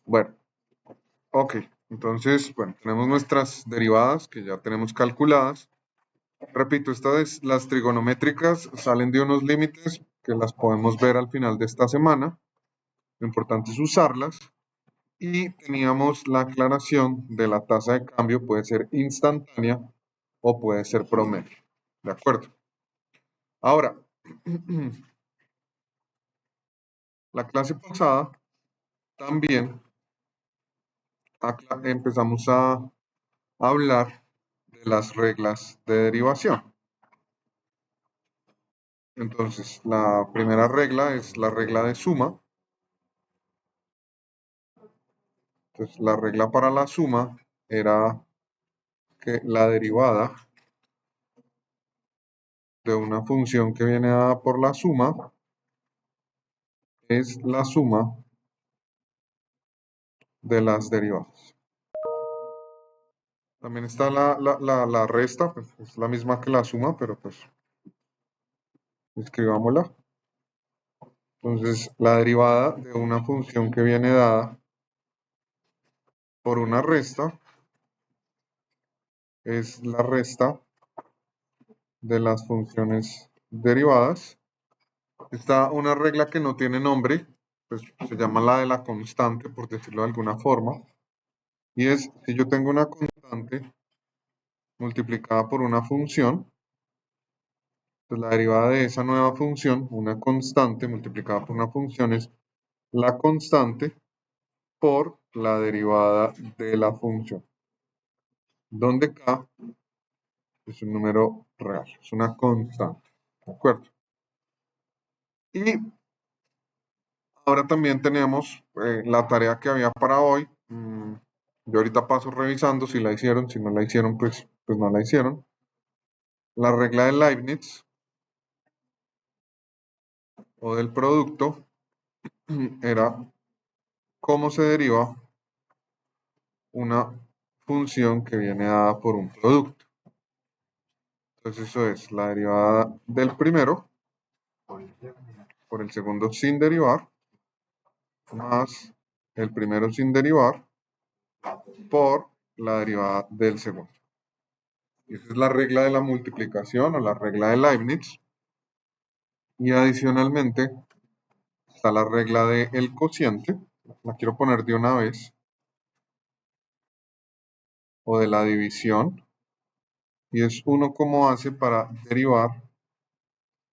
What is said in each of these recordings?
Bueno, ok. Entonces, bueno, tenemos nuestras derivadas que ya tenemos calculadas. Repito, las trigonométricas salen de unos límites que las podemos ver al final de esta semana. Lo importante es usarlas. Y teníamos la aclaración de la tasa de cambio, puede ser instantánea o puede ser promedio. ¿De acuerdo? Ahora, la clase pasada también empezamos a hablar de las reglas de derivación. Entonces, la primera regla es la regla de suma. Entonces, la regla para la suma era que la derivada de una función que viene dada por la suma es la suma de las derivadas. También está la resta, pues es la misma que la suma, pero pues escribámosla. Entonces, la derivada de una función que viene dada por una resta es la resta de las funciones derivadas. Está una regla que no tiene nombre, pues se llama la de la constante, por decirlo de alguna forma. Y es, si yo tengo una constante multiplicada por una función, pues la derivada de esa nueva función, una constante multiplicada por una función, es la constante por la derivada de la función, donde k es un número real, es una constante. ¿De acuerdo? Y ahora también tenemos la tarea que había para hoy. Yo ahorita paso revisando si la hicieron, si no la hicieron, pues no la hicieron. La regla de Leibniz o del producto era cómo se deriva una función que viene dada por un producto. Entonces eso es la derivada del primero por el segundo sin derivar, más el primero sin derivar por la derivada del segundo. Y esa es la regla de la multiplicación o la regla de Leibniz. Y adicionalmente está la regla del cociente, la quiero poner de una vez, o de la división, y es uno como hace para derivar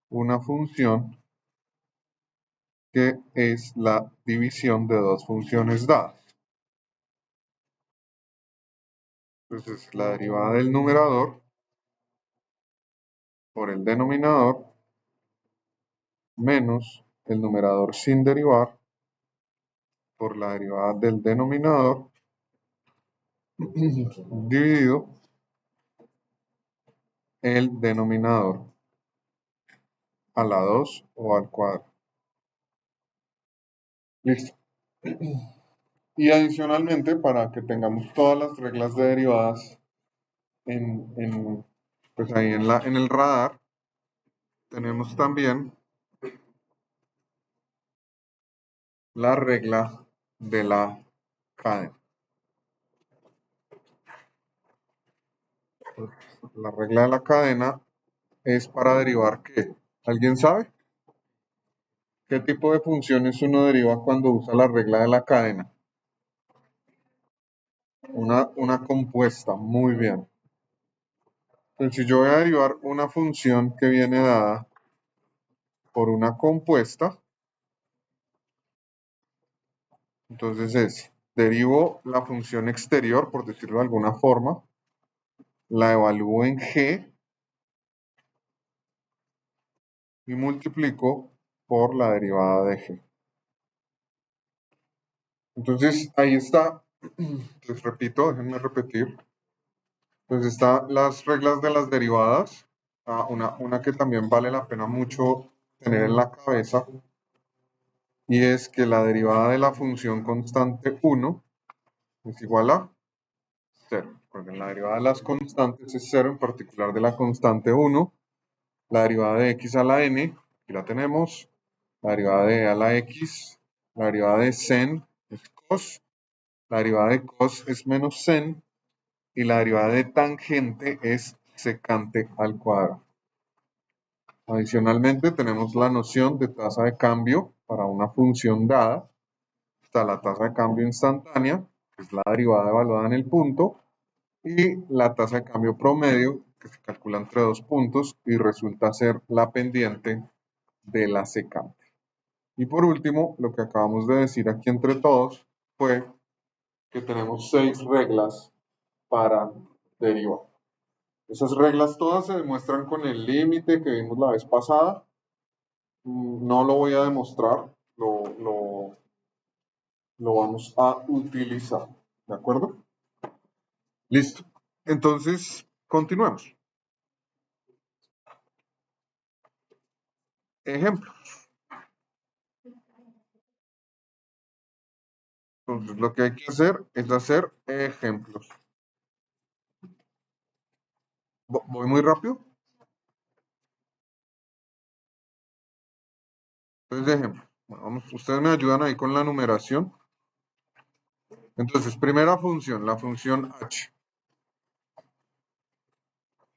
una función que es la división de dos funciones dadas. Entonces, la derivada del numerador por el denominador menos el numerador sin derivar por la derivada del denominador dividido el denominador a la 2 o al cuadrado. Listo. Y adicionalmente, para que tengamos todas las reglas de derivadas pues ahí en el radar, tenemos también la regla de la cadena. La regla de la cadena es para derivar ¿qué? ¿Alguien sabe? ¿Qué tipo de funciones uno deriva cuando usa la regla de la cadena? Una compuesta, muy bien. Entonces, si yo voy a derivar una función que viene dada por una compuesta, entonces derivo la función exterior, por decirlo de alguna forma, la evalúo en g y multiplico por la derivada de g. Entonces, ahí está, les repito, déjenme repetir. Entonces, están las reglas de las derivadas, una que también vale la pena mucho tener en la cabeza, y es que la derivada de la función constante 1 es igual a 0. Porque la derivada de las constantes es 0, en particular de la constante 1. La derivada de x a la n, aquí la tenemos. La derivada de e a la x. La derivada de sen es cos. la derivada de cos es menos sen y la derivada de tangente es secante al cuadrado. Adicionalmente, tenemos la noción de tasa de cambio para una función dada. Está la tasa de cambio instantánea, que es la derivada evaluada en el punto, y la tasa de cambio promedio, que se calcula entre dos puntos y resulta ser la pendiente de la secante. Y por último, lo que acabamos de decir aquí entre todos fue que tenemos 6 reglas para derivar. Esas reglas todas se demuestran con el límite que vimos la vez pasada. No lo voy a demostrar, lo vamos a utilizar. ¿De acuerdo? Listo. Entonces, continuemos. Ejemplo. Entonces, lo que hay que hacer es hacer ejemplos. ¿Voy muy rápido? Entonces, ejemplo. Bueno, vamos, ustedes me ayudan ahí con la numeración. Entonces, primera función, la función h.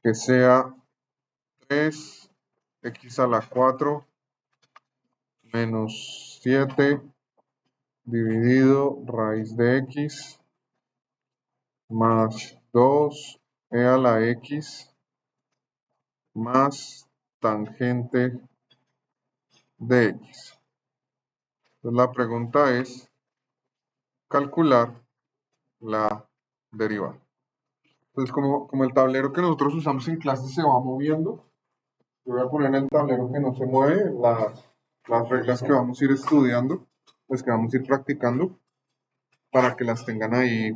Que sea 3x a la 4 menos 7 dividido raíz de x más 2 a la x más tangente de x. Entonces la pregunta es calcular la derivada. Entonces como el tablero que nosotros usamos en clase se va moviendo, yo voy a poner en el tablero que no se mueve las reglas que vamos a ir estudiando, pues que vamos a ir practicando, para que las tengan ahí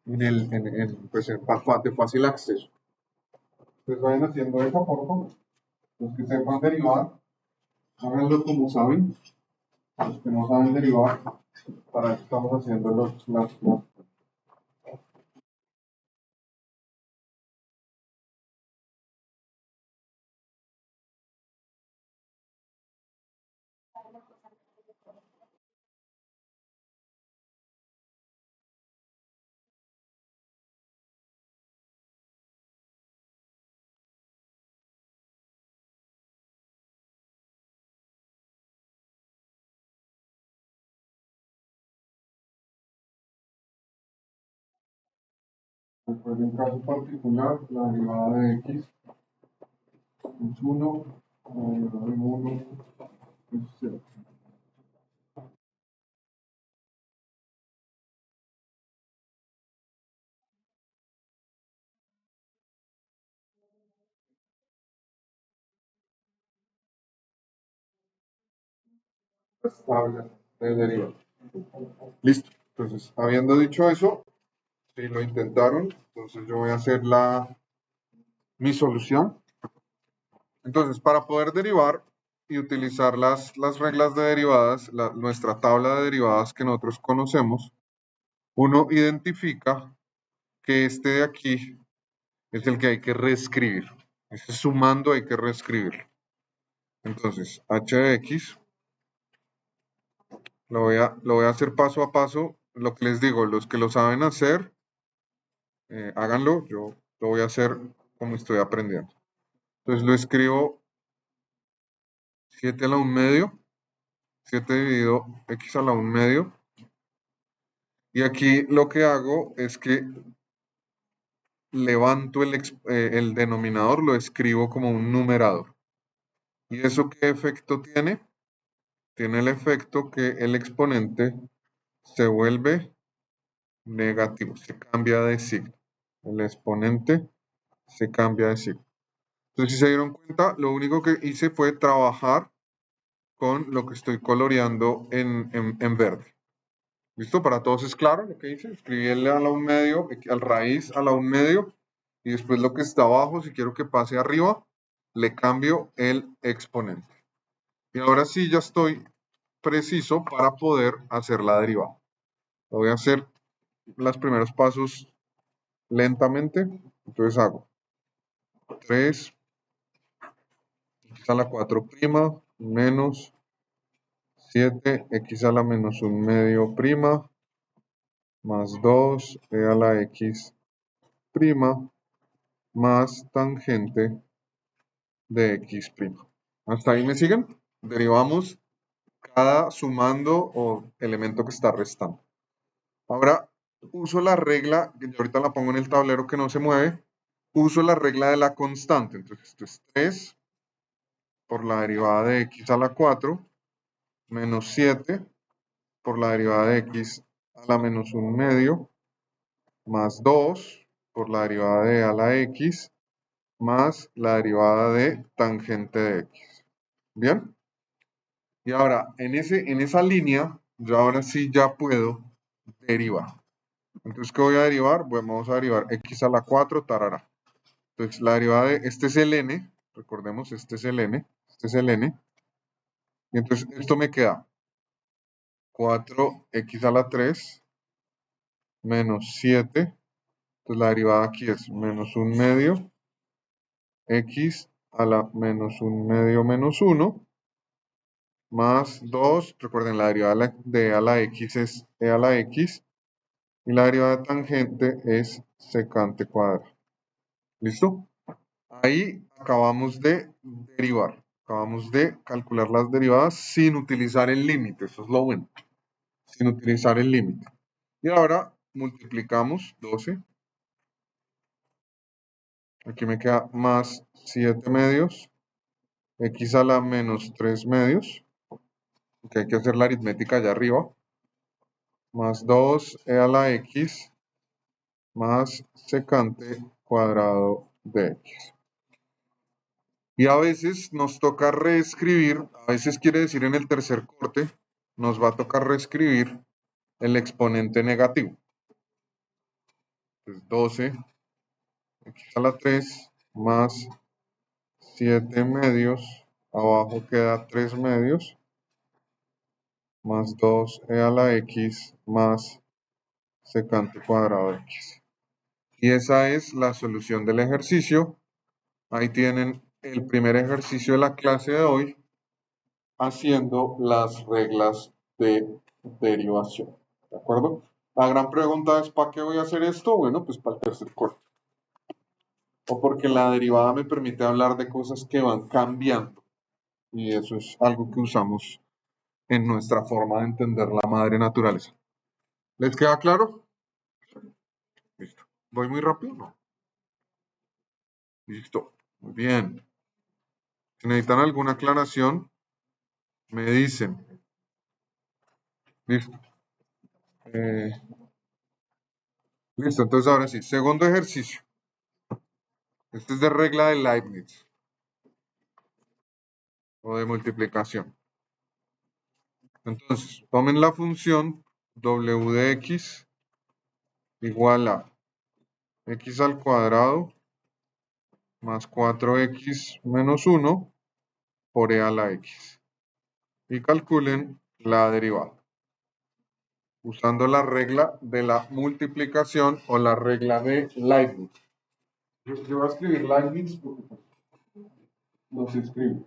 de fácil acceso. Entonces vayan haciendo eso, por favor. Los que sepan derivar, háganlo como saben. Los que no saben derivar, para eso estamos haciendo las. Después de un caso particular, la derivada de x es 1, la derivada de 1 es 0. Las tablas de derivada. Listo. Entonces, habiendo dicho eso, si lo intentaron, entonces yo voy a hacer mi solución. Entonces, para poder derivar y utilizar las reglas de derivadas, nuestra tabla de derivadas que nosotros conocemos, uno identifica que este de aquí es el que hay que reescribir. Este sumando hay que reescribirlo. Entonces, h de x, lo voy a hacer paso a paso. Lo que les digo, los que lo saben hacer, háganlo. Yo lo voy a hacer como estoy aprendiendo. Entonces lo escribo 7 a la 1 medio. 7 dividido x a la 1 medio. Y aquí lo que hago es que levanto el denominador, lo escribo como un numerador. ¿Y eso qué efecto tiene? Tiene el efecto que el exponente se vuelve negativo, se cambia de signo. El exponente se cambia de signo. Entonces, si se dieron cuenta, lo único que hice fue trabajar con lo que estoy coloreando en verde. ¿Listo? Para todos es claro lo que hice. Escribí el a la 1 medio, al raíz a la 1 medio, y después lo que está abajo, si quiero que pase arriba, le cambio el exponente. Y ahora sí ya estoy preciso para poder hacer la derivada. Voy a hacer los primeros pasos lentamente. Entonces hago 3 x a la 4 prima menos 7 x a la menos 1 medio prima más 2e a la x prima más tangente de x prima. ¿Hasta ahí me siguen? Derivamos cada sumando o elemento que está restando. Ahora uso la regla, que yo ahorita la pongo en el tablero que no se mueve, uso la regla de la constante. Entonces esto es 3 por la derivada de x a la 4 menos 7 por la derivada de x a la menos 1 medio más 2 por la derivada de a la x más la derivada de tangente de x. ¿Bien? Y ahora, en esa línea, yo ahora sí ya puedo derivar. Entonces, ¿qué voy a derivar? Bueno, vamos a derivar x a la 4, tarara. Entonces, la derivada de, este es el n, recordemos, este es el n, este es el n. Y entonces, esto me queda 4x a la 3 menos 7. Entonces, la derivada aquí es menos 1 medio x a la menos 1 medio menos 1 más 2. Recuerden, la derivada de a la x es e a la x. Y la derivada de tangente es secante cuadrado. ¿Listo? Ahí acabamos de derivar. Acabamos de calcular las derivadas sin utilizar el límite. Eso es lo bueno. Sin utilizar el límite. Y ahora multiplicamos 12. Aquí me queda más 7 medios. X a la menos 3 medios. Que hay que hacer la aritmética allá arriba. Más 2e a la x más secante cuadrado de x. Y a veces nos toca reescribir, a veces quiere decir en el tercer corte, nos va a tocar reescribir el exponente negativo. Entonces 12 x a la 3 más 7 medios, abajo queda 3 medios, más 2e a la x más secante cuadrado de x. Y esa es la solución del ejercicio. Ahí tienen el primer ejercicio de la clase de hoy, haciendo las reglas de derivación. ¿De acuerdo? La gran pregunta es, ¿para qué voy a hacer esto? Bueno, pues para el tercer corte. O porque la derivada me permite hablar de cosas que van cambiando. Y eso es algo que usamos en nuestra forma de entender la madre naturaleza. ¿Les queda claro? Listo. ¿Voy muy rápido? No. Listo. Muy bien. Si necesitan alguna aclaración, me dicen. Listo. Listo, entonces ahora sí, segundo ejercicio. Este es de regla de Leibniz o de multiplicación. Entonces, tomen la función w de x igual a x al cuadrado más 4x menos 1 por e a la x. Y calculen la derivada usando la regla de la multiplicación o la regla de Leibniz. Yo voy a escribir Leibniz porque no se escribe.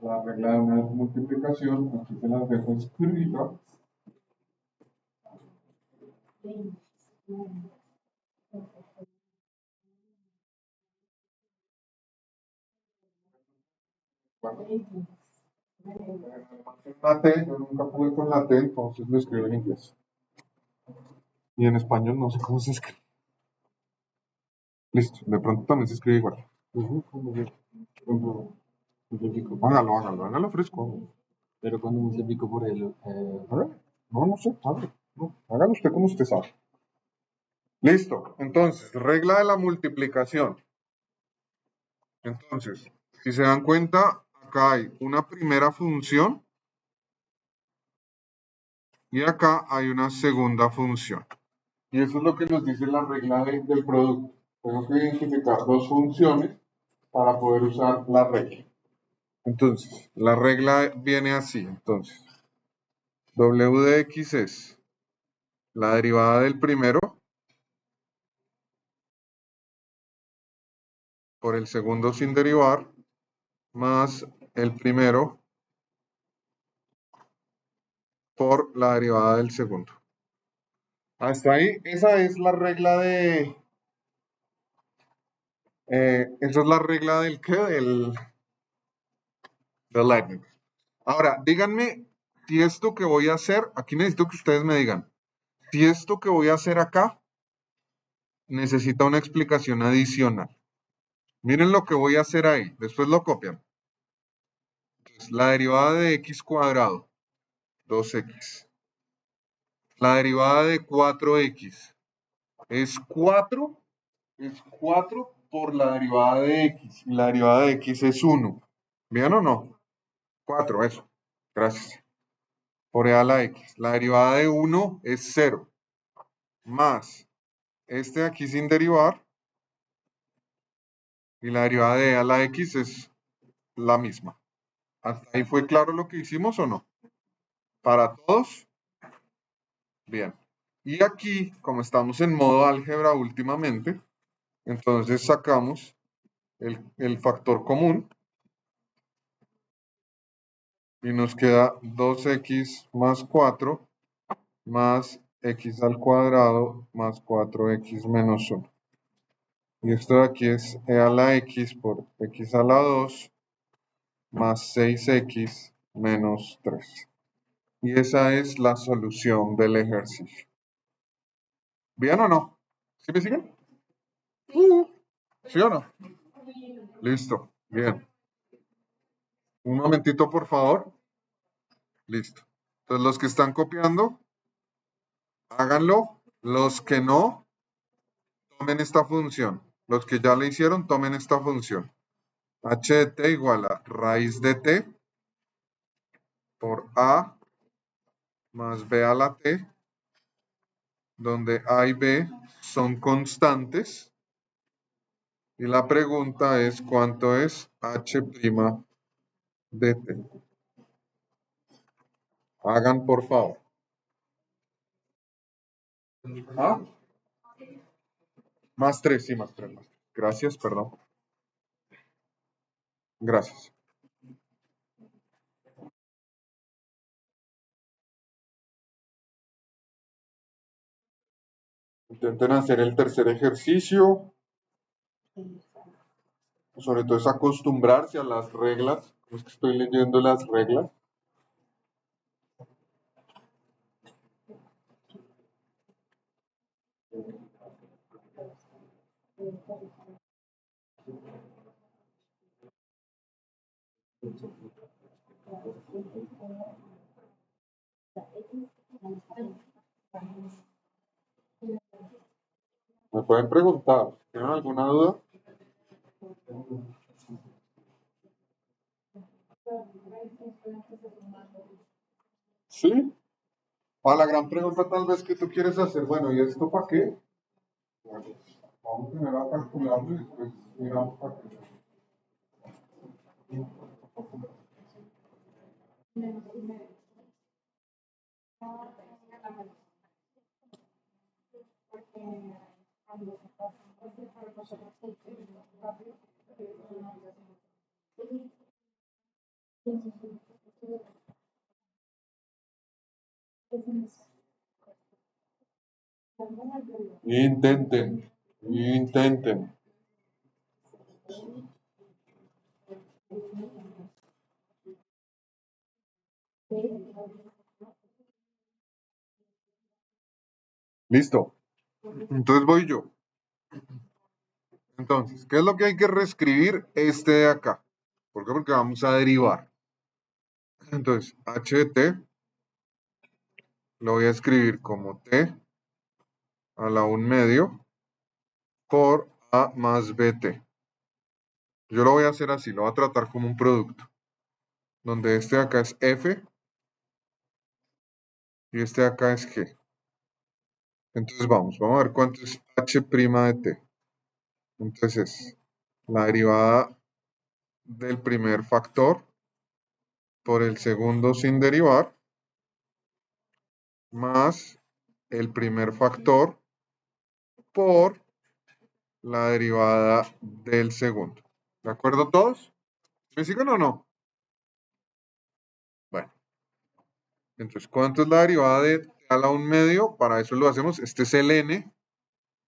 La regla de una multiplicación, aquí se las dejo escrita. Bueno, la T, yo nunca pude con la T, entonces lo escribo en inglés. Y en español no sé cómo se escribe. Listo, de pronto también se escribe igual. Hágalo fresco. Pero cuando multiplico por él, No sé, no, hágalo usted como usted sabe. Listo, entonces, regla de la multiplicación. Entonces, si se dan cuenta, acá hay una primera función y acá hay una segunda función. Y eso es lo que nos dice la regla del producto. Tengo que identificar dos funciones para poder usar la regla. Entonces, la regla viene así. Entonces, w de x es la derivada del primero por el segundo sin derivar más el primero por la derivada del segundo. Hasta ahí, esa es la regla de... esa es la regla del ¿qué? Del Leibniz. Ahora, díganme si esto que voy a hacer, aquí necesito que ustedes me digan, si esto que voy a hacer acá necesita una explicación adicional. Miren lo que voy a hacer ahí, después lo copian. Entonces, la derivada de x cuadrado, 2x. La derivada de 4x es 4, es 4 por la derivada de x. Y la derivada de x es 1. ¿Bien o no? 4, eso. Gracias. Por e a la x. La derivada de 1 es 0. Más este de aquí sin derivar. Y la derivada de e a la x es la misma. ¿Hasta ahí fue claro lo que hicimos o no? ¿Para todos? Bien. Y aquí, como estamos en modo álgebra últimamente, entonces sacamos el factor común y nos queda 2x más 4 más x al cuadrado más 4x menos 1. Y esto de aquí es e a la x por x a la 2 más 6x menos 3. Y esa es la solución del ejercicio. ¿Bien o no? ¿Sí me siguen? ¿Sí o no? Listo. Bien. Un momentito, por favor. Listo. Entonces, los que están copiando, háganlo. Los que no, tomen esta función. Los que ya le hicieron, tomen esta función. H de t igual a raíz de t por a más b a la t, donde a y b son constantes. Y la pregunta es, ¿cuánto es h' de t? Hagan, por favor. ¿Ah? Más 3, sí, más 3, más 3. Gracias, perdón. Gracias. Intenten hacer el tercer ejercicio. Sobre todo es acostumbrarse a las reglas. Es que estoy leyendo las reglas. ¿Me pueden preguntar? ¿Tienen alguna duda? ¿Sí? A la gran pregunta tal vez que tú quieres hacer, bueno, ¿y esto para qué? Bueno, vamos primero a calcularlo y después miramos para qué. Intenten, intenten. Listo. Entonces voy yo. Entonces, ¿qué es lo que hay que reescribir? Este de acá. ¿Por qué? Porque vamos a derivar. Entonces, h de t lo voy a escribir como t a la 1 medio por a más bt. Yo lo voy a hacer así, lo voy a tratar como un producto. Donde este de acá es f y este de acá es g. Entonces vamos a ver cuánto es h' de t. Entonces, la derivada del primer factor por el segundo sin derivar, más el primer factor por la derivada del segundo. ¿De acuerdo todos? ¿Me siguen o no? Bueno, Entonces, ¿cuánto es la derivada de t a la 1 medio? Para eso lo hacemos. Este es el n.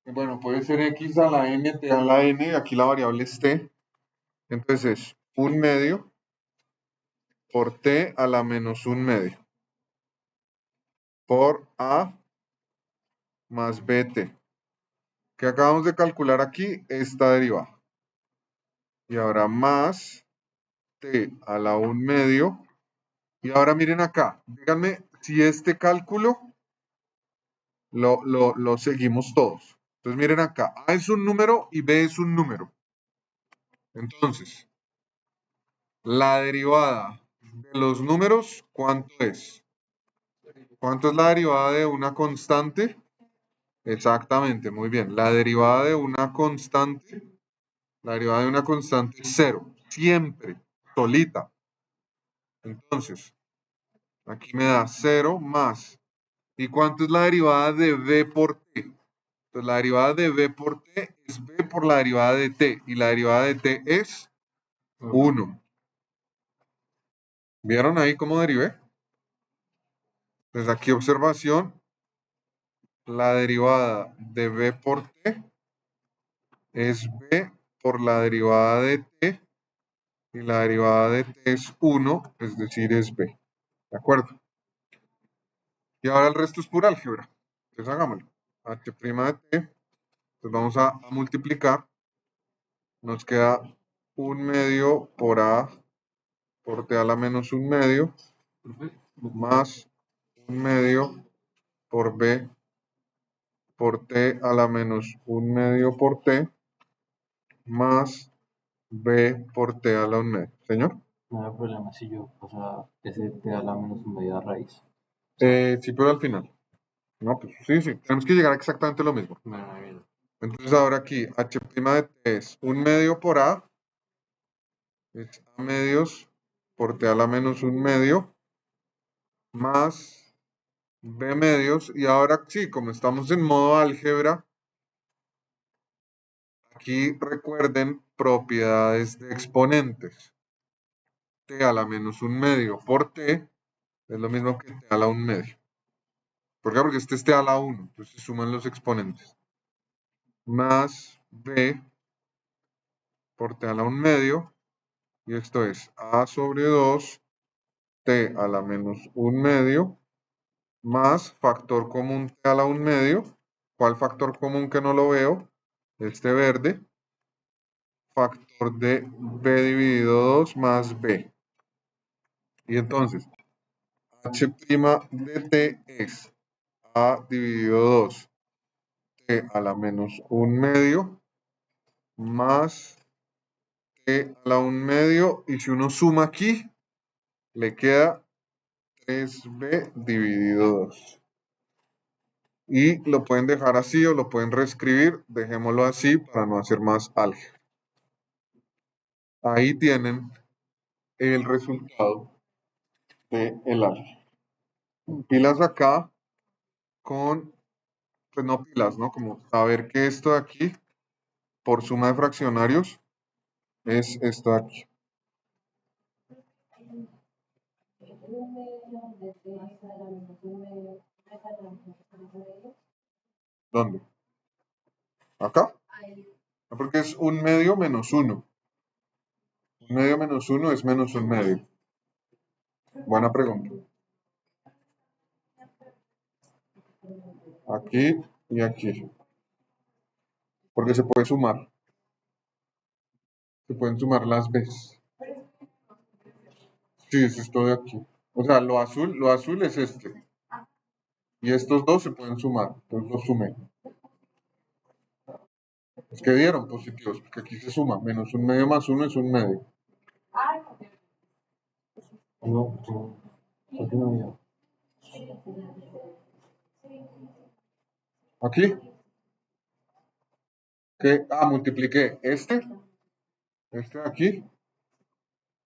Bueno, puede ser x a la n, t a la n. Aquí la variable es t. Entonces es 1 medio por t a la menos 1 medio por a más bt. Que acabamos de calcular aquí esta derivada. Y ahora más t a la 1 medio. Y ahora miren acá. Díganme si este cálculo lo seguimos todos. Entonces miren acá. A es un número y B es un número. Entonces, la derivada de los números, ¿cuánto es? ¿Cuánto es la derivada de una constante? Exactamente, muy bien. La derivada de una constante, es cero. Siempre, solita. Entonces, aquí me da 0 más. ¿Y cuánto es la derivada de b por t? Entonces, la derivada de b por t es b por la derivada de t. Y la derivada de t es 1. ¿Vieron ahí cómo derivé? Entonces, aquí observación. La derivada de b por t es b por la derivada de t. Y la derivada de t es 1, es decir, es b. ¿De acuerdo? Y ahora el resto es pura álgebra. Entonces hagámoslo. H' de t. Entonces vamos a multiplicar. Nos queda 1 medio por a por t a la menos 1 medio más 1 medio por b por t a la menos 1 medio por t más b por t a la 1 medio. ¿Señor? No hay problema si yo, o sea, ese te da la menos media raíz. Sí, pero al final. No, pues sí, sí. Tenemos que llegar a exactamente lo mismo. Bueno, bien. Entonces ahora aquí h' de t es 1 medio por a. Es a medios por t a la menos 1 medio más b medios. Y ahora sí, como estamos en modo álgebra, aquí recuerden propiedades de exponentes. T a la menos 1 medio por t es lo mismo que t a la 1 medio. ¿Por qué? Porque este es t a la 1, entonces se suman los exponentes. Más b por t a la 1 medio, y esto es a sobre 2 t a la menos 1 medio más factor común t a la 1 medio. ¿Cuál factor común que no lo veo? Este verde. Factor de b dividido 2 más b. Y entonces, h' de t es a dividido 2 t a la menos 1 medio más t a la 1 medio. Y si uno suma aquí, le queda 3b dividido 2. Y lo pueden dejar así o lo pueden reescribir. Dejémoslo así para no hacer más álgebra. Ahí tienen el resultado del álgebra. Pilas acá con, pues no pilas, ¿no? Como saber que esto de aquí, por suma de fraccionarios, es esto de aquí. ¿Dónde? ¿Acá? Porque es 1 medio menos 1. 1 medio menos 1 es menos 1 medio. Buena pregunta. Aquí y aquí. Porque se puede sumar. Se pueden sumar las veces. Sí, es esto de aquí. O sea, lo azul es este. Y estos dos se pueden sumar. Entonces los sumé. Es que dieron positivos, porque aquí se suma. Menos 1 medio más 1 es 1 medio. No, ¿por qué no veo? Aquí. Que, multipliqué este de aquí,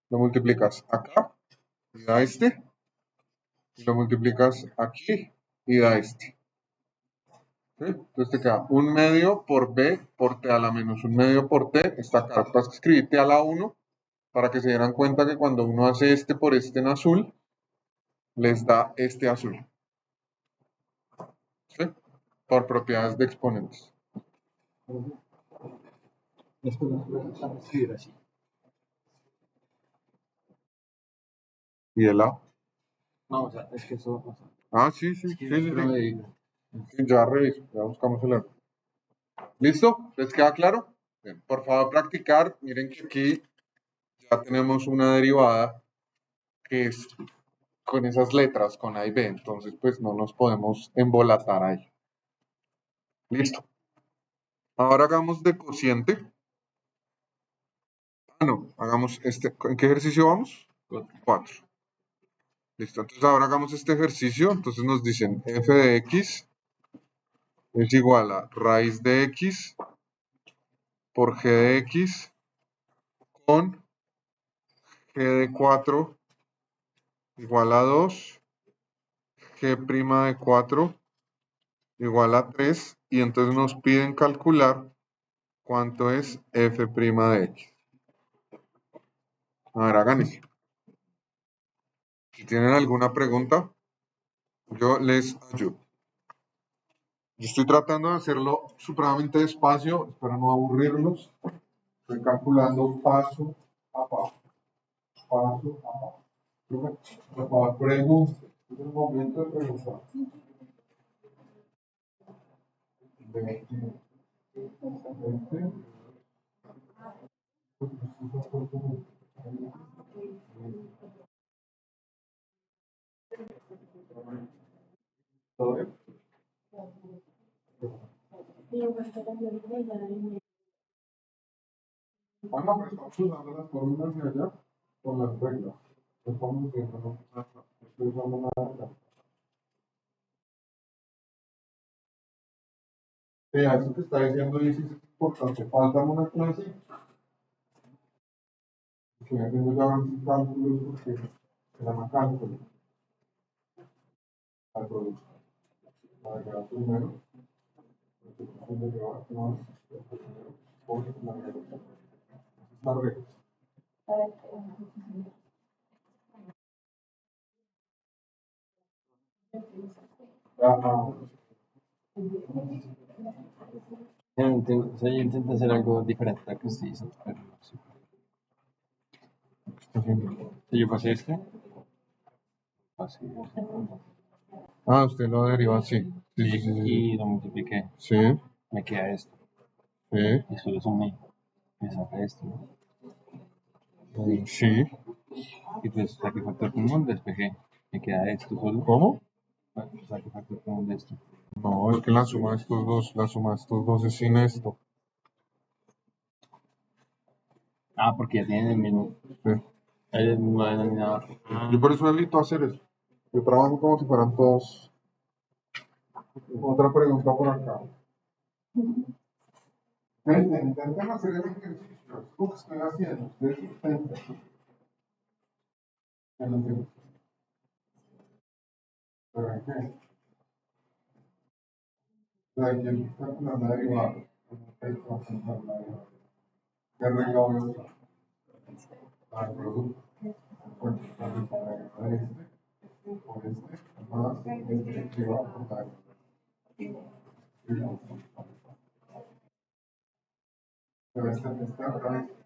lo multiplicas acá y da este, y lo multiplicas aquí y da este. ¿Sí? Entonces te queda 1 medio por b por t a la menos 1 medio por t, está acá. Vas a escribir t a la 1 para que se dieran cuenta que cuando uno hace este por este en azul, les da este azul, ¿sí? Por propiedades de exponentes. Después nos podemos escribir así. ¿Y el A? No, o sea, es que eso, o sea, Ah, sí, sí, es sí, que sí, pero sí. Sí, ya reviso, ya buscamos el error. ¿Listo? ¿Les queda claro? Bien, por favor, practicar. Miren que aquí ya tenemos una derivada que es con esas letras, con A y B. Entonces, pues no nos podemos embolatar ahí. Listo. Ahora hagamos de cociente. Ah, no, hagamos este. ¿En qué ejercicio vamos? 4. Listo. Entonces ahora hagamos este ejercicio. Entonces nos dicen f de x es igual a raíz de x por g de x con g de 4 igual a 2, g' de 4 igual a 3 y entonces nos piden calcular cuánto es f' de x. A ver, hagan eso. Si tienen alguna pregunta, yo les ayudo. Yo estoy tratando de hacerlo supremamente despacio, espero no aburrirlos. Estoy calculando paso a paso, paso a paso. Por favor, pregunte. Es el momento de preguntar. 20, 20. ¿Todo bien? Bueno, pues estamos usando las fórmulas de allá con las reglas. No estamos viendo, no estoy usando nada acá. Sí, a eso que está diciendo Isis es importante. Falta una clase. Estoy haciendo ya varios cálculos porque se llama cálculo al producto. Para que primero, de llevar más, primero, porque la regla. Las reglas. Ah, o sea, yo intento hacer algo diferente a lo que usted hizo, pero sí. está haciendo. Si yo pasé este, así, Ah, usted lo deriva así. Sí, sí, sí, sí, sí. y lo multipliqué, Sí, me queda esto, sí, y solo sumé, me saca esto, ¿no? sí. Y pues saqué factor común, despejé, me queda esto solo, ¿Cómo? saqué factor común de esto. No, es que la suma de estos dos es sin esto. Ah, porque ya tienen Sí. el mismo denominador. Yo por eso evito hacer eso. Yo trabajo como si fueran todos. Otra pregunta por acá. Intenten hacer el ejercicio. Es lo que estoy haciendo. Ustedes intenten. Ya lo entiendo. Pero ¿en qué? O sea, yo estoy calculando la derivada. Esto va a calcular la derivada. ¿Qué regla voy a usar? La del producto. Bueno, la derivada de este por este más este que va a aportar. Pero este acá es.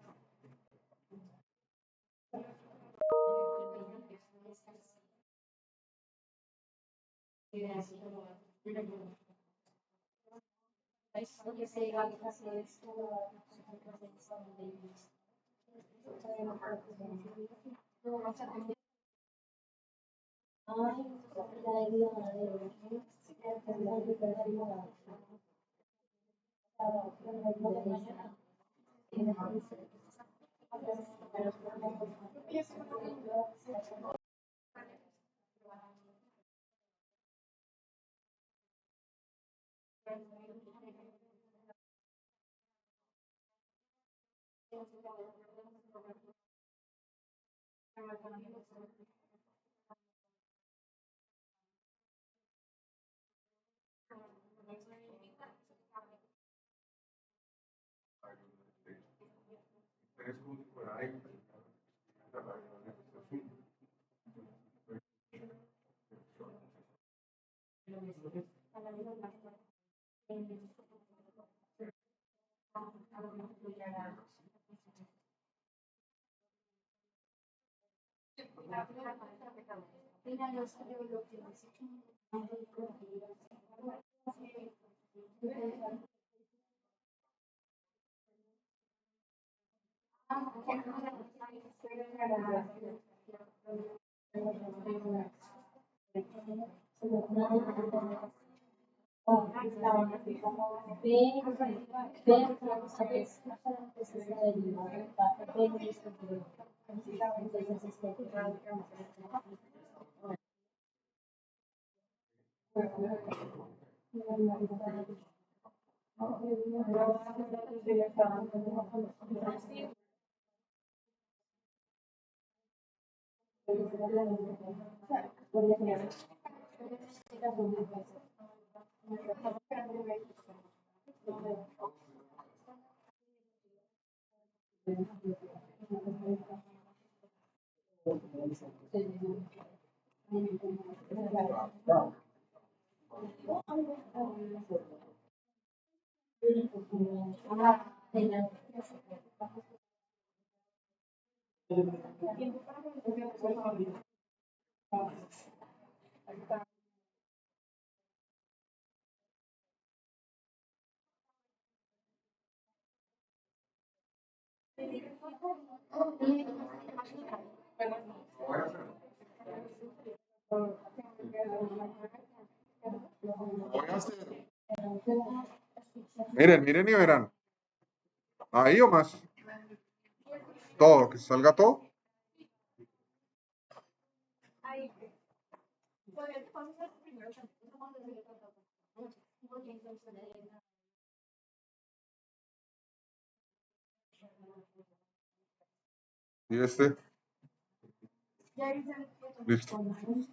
Voy a hacer. Miren, miren y verán. Ahí o más. Todo, que salga todo. Y este. Listo.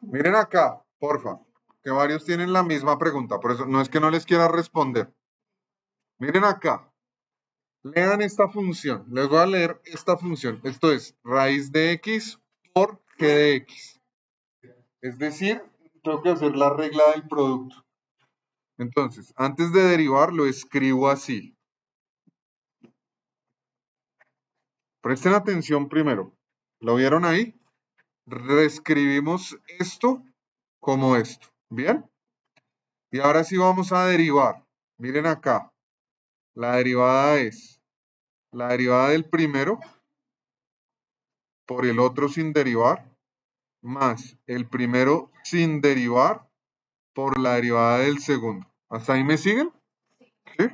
Miren acá, porfa, que varios tienen la misma pregunta, por eso no es que no les quiera responder. Miren acá, lean esta función. Les voy a leer esta función. Esto es raíz de x por g de x. Es decir, tengo que hacer la regla del producto. Entonces, antes de derivar, lo escribo así. Presten atención primero. ¿Lo vieron ahí? Reescribimos esto como esto. ¿Bien? Y ahora sí vamos a derivar. Miren acá. La derivada es la derivada del primero por el otro sin derivar, más el primero sin derivar por la derivada del segundo. ¿Hasta ahí me siguen? ¿Sí?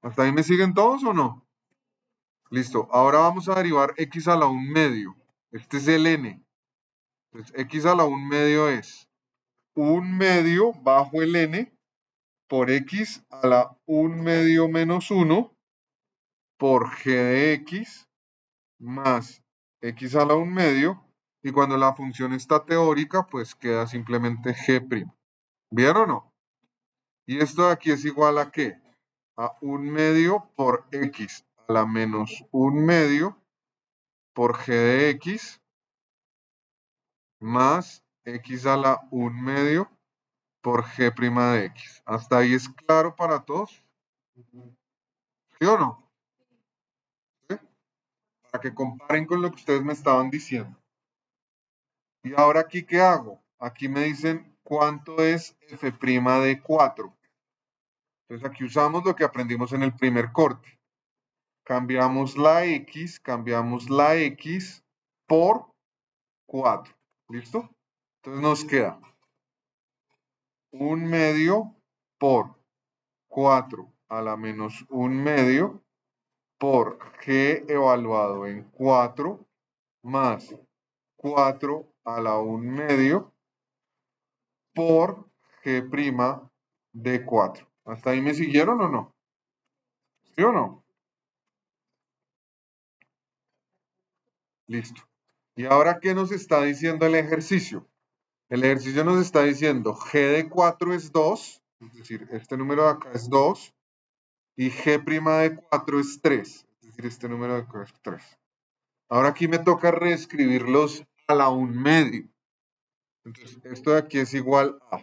¿Hasta ahí me siguen todos o no? Listo. Ahora vamos a derivar x a la 1/2. Este es el n. Entonces, x a la 1/2 es 1/2 bajo el n por x a la 1/2 menos 1 por g de x más x a la 1/2, y cuando la función está teórica, pues queda simplemente g'. ¿Vieron o no? Y esto de aquí es igual a ¿qué? A 1/2 por x a la menos 1/2 por g de x más x a la 1/2 por g' de x. ¿Hasta ahí es claro para todos? ¿Sí o no? ¿Sí? Para que comparen con lo que ustedes me estaban diciendo. Y ahora aquí, ¿qué hago? Aquí me dicen cuánto es f' de 4. Entonces aquí usamos lo que aprendimos en el primer corte. Cambiamos la x por 4. ¿Listo? Entonces nos queda 1/2 por 4 a la menos 1/2 por g evaluado en 4 más 4 a la 1/2 por g' de 4. ¿Hasta ahí me siguieron o no? ¿Sí o no? Listo. ¿Y ahora qué nos está diciendo el ejercicio? El ejercicio nos está diciendo g de 4 es 2, es decir, este número de acá es 2, y g' de 4 es 3, es decir, este número de acá es 3. Ahora aquí me toca reescribirlos a la 1/2. Entonces, esto de aquí es igual a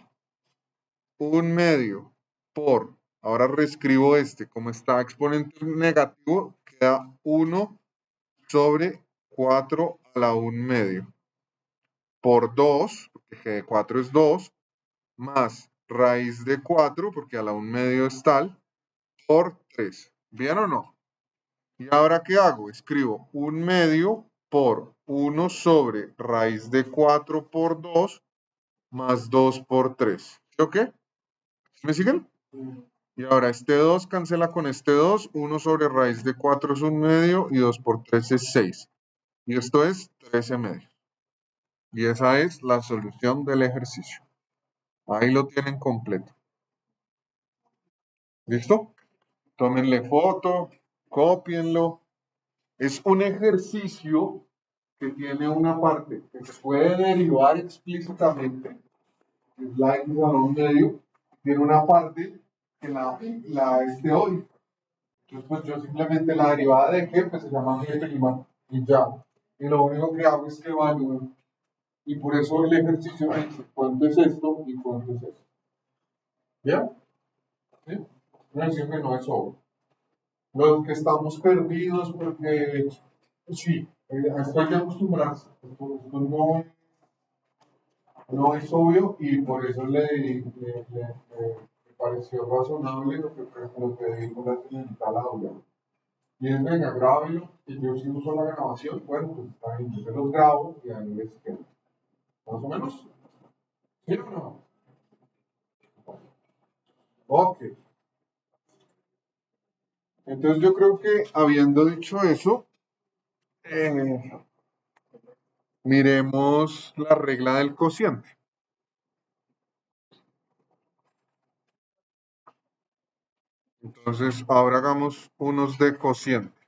1 medio por, ahora reescribo como está exponente negativo, queda 1 sobre 4 a la 1 medio por 2, porque g de 4 es 2, más raíz de 4, porque a la 1 medio es tal, por 3. ¿Bien o no? ¿Y ahora qué hago? Escribo 1 medio por 1 sobre raíz de 4 por 2 más 2 por 3. ¿Sí o qué? ¿Me siguen? Y ahora este 2 cancela con este 2. 1 sobre raíz de 4 es 1 medio y 2 por 3 es 6. Y esto es 13 medios. Y esa es la solución del ejercicio. Ahí lo tienen completo. ¿Listo? Tómenle foto, cópienlo. Es un ejercicio que tiene una parte que se puede derivar explícitamente, que es la x a la 1 medio, tiene una parte que la es teórica. Entonces, pues yo simplemente la derivada de g, pues se llama g' y ya. Y lo único que hago es que evalúo. Y por eso el ejercicio me dice cuánto es esto y cuánto es esto. ¿Ya? ¿Sí? No es que no es obvio. Los que estamos perdidos porque sí, esto hay que acostumbrarse. Esto no es obvio y por eso le pareció razonable lo que dijo la señorita Laura. Y es, venga, grábelo, y yo si uso la grabación, bueno, pues está bien, yo se los grabo y ahí les quedo. ¿Más o menos? ¿Sí o no? Ok. Entonces yo creo que habiendo dicho eso, eh, miremos la regla del cociente. Entonces, ahora hagamos unos de cociente.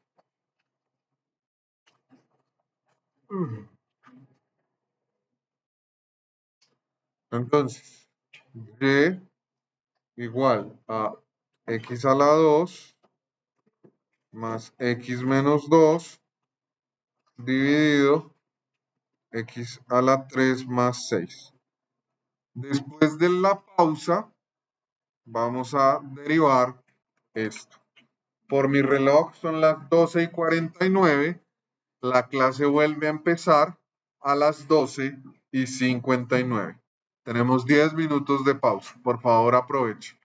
Entonces, y igual a x a la 2 más x menos 2 dividido x a la 3 más 6. Después de la pausa, vamos a derivar esto. Por mi reloj son las 12:49. La clase vuelve a empezar a las 12:59. Tenemos 10 minutos de pausa. Por favor, aproveche.